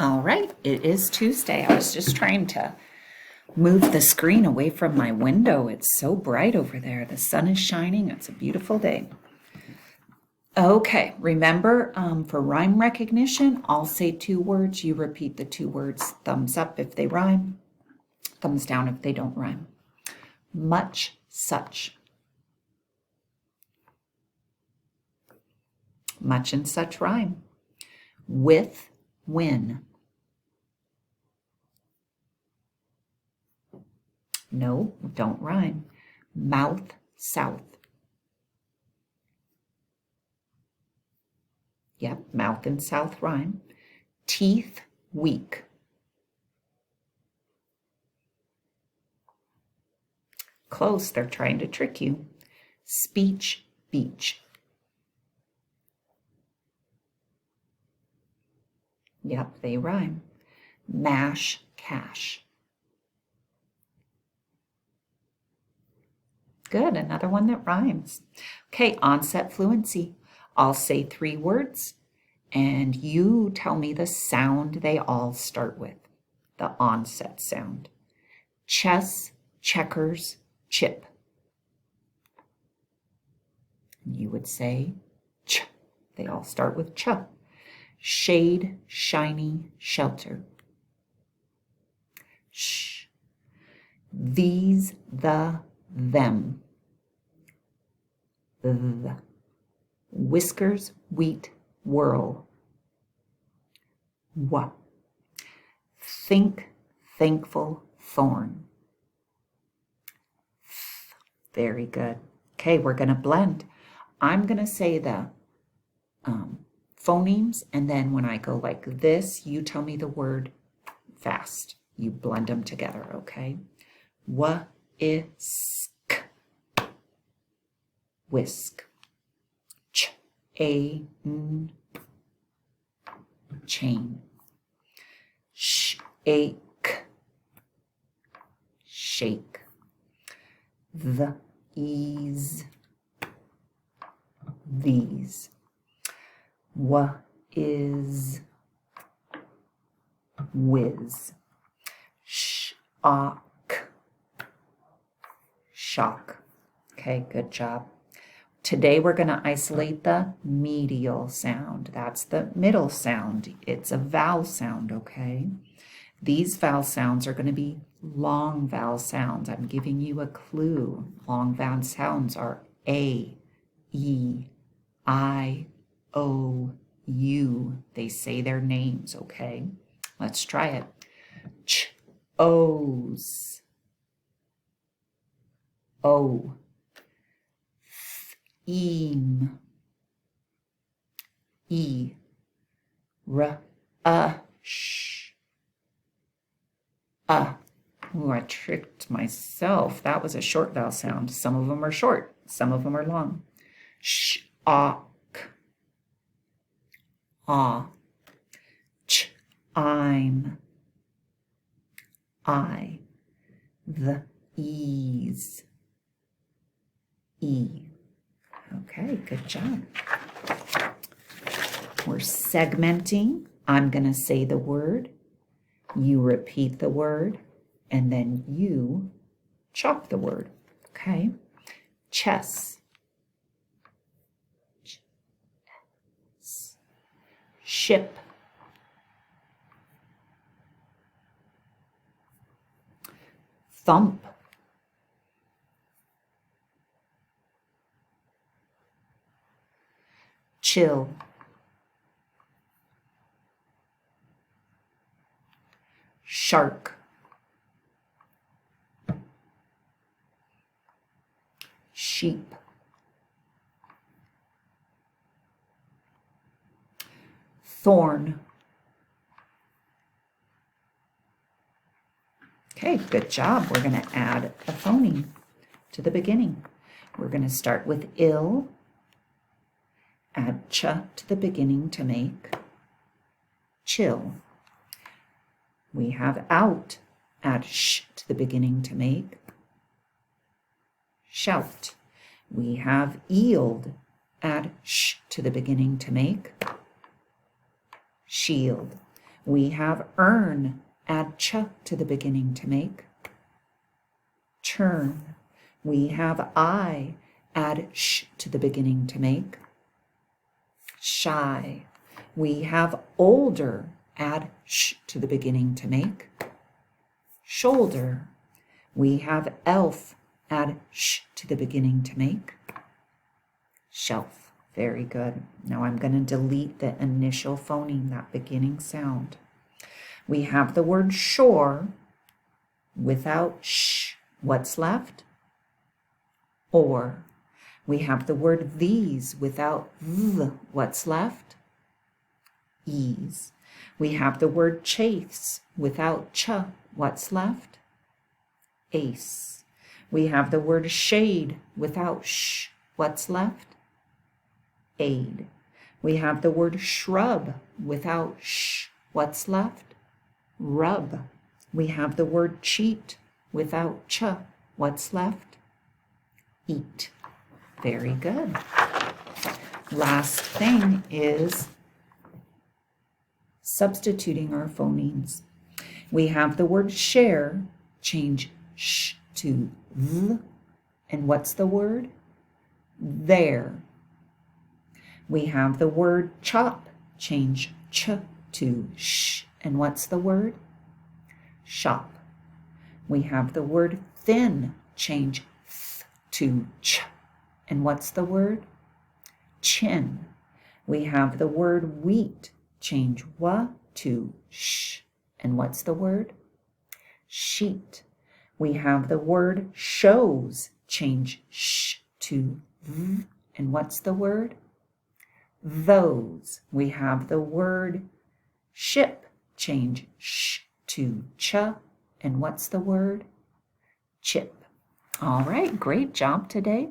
All right, it is Tuesday. I was just trying to move the screen away from my window. It's so bright over there. The sun is shining. It's a beautiful day. Okay, remember for rhyme recognition, I'll say 2 words. You repeat the 2 words. Thumbs up if they rhyme. Thumbs down if they don't rhyme. Much, such. Much and such rhyme. With, when. No, don't rhyme. Mouth, south. Yep, mouth and south rhyme. Teeth, weak. Close, they're trying to trick you. Speech, beach. Yep, they rhyme. Mash, cash. Good, another one that rhymes. Okay, onset fluency. I'll say 3 words, and you tell me the sound they all start with, the onset sound. Chess, checkers, chip. You would say ch. They all start with ch. Shade, shiny, shelter. Sh. These, the, them. The. Whiskers, wheat, whirl. Wa. Think, thankful, thorn. Very good. Okay, we're going to blend. I'm going to say the phonemes, and then when I go like this, you tell me the word fast. You blend them together, okay? Whisk. Whisk. N. Chain. Shake. Shake. The ease. These. Is. Whiz. Shock. Shock. Okay, good job. Today we're going to isolate the medial sound. That's the middle sound. It's a vowel sound, okay? These vowel sounds are going to be long vowel sounds. I'm giving you a clue. Long vowel sounds are A, E, I, O, U. They say their names, okay? Let's try it. Ch, O's. O. Eam. E. R. Sh. Ooh, I tricked myself. That was a short vowel sound. Some of them are short. Some of them are long. Sh. Ah. Ch. I'm. I. The ease. E. Okay, good job. We're segmenting. I'm going to say the word. You repeat the word. And then you chalk the word. Okay? Chess. Ship. Thump. Chill. Shark. Sheep. Thorn. Okay, good job. We're going to add a phoneme to the beginning. We're going to start with ill. Add ch to the beginning to make chill. We have out. Add sh to the beginning to make shout. We have yield. Add sh to the beginning to make shield. We have earn. Add ch to the beginning to make churn. We have I. Add sh to the beginning to make shy. We have older. Add sh to the beginning to make shoulder. We have elf. Add sh to the beginning to make shelf. Very good. Now I'm going to delete the initial phoneme, that beginning sound. We have the word shore without sh. What's left? Or. We have the word these without th. What's left? Ease. We have the word chase without ch. What's left? Ace. We have the word shade without sh. What's left? Aid. We have the word shrub without sh. What's left? Rub. We have the word cheat without ch. What's left? Eat. Very good. Last thing is substituting our phonemes. We have the word share, change sh to th. And what's the word? There. We have the word chop, change ch to sh. And what's the word? Shop. We have the word thin, change th to ch. And what's the word? Chin. We have the word wheat, change wa to sh. And what's the word? Sheet. We have the word shows, change sh to th. And what's the word? Those. We have the word ship, change sh to ch. And what's the word? Chip. All right, great job today.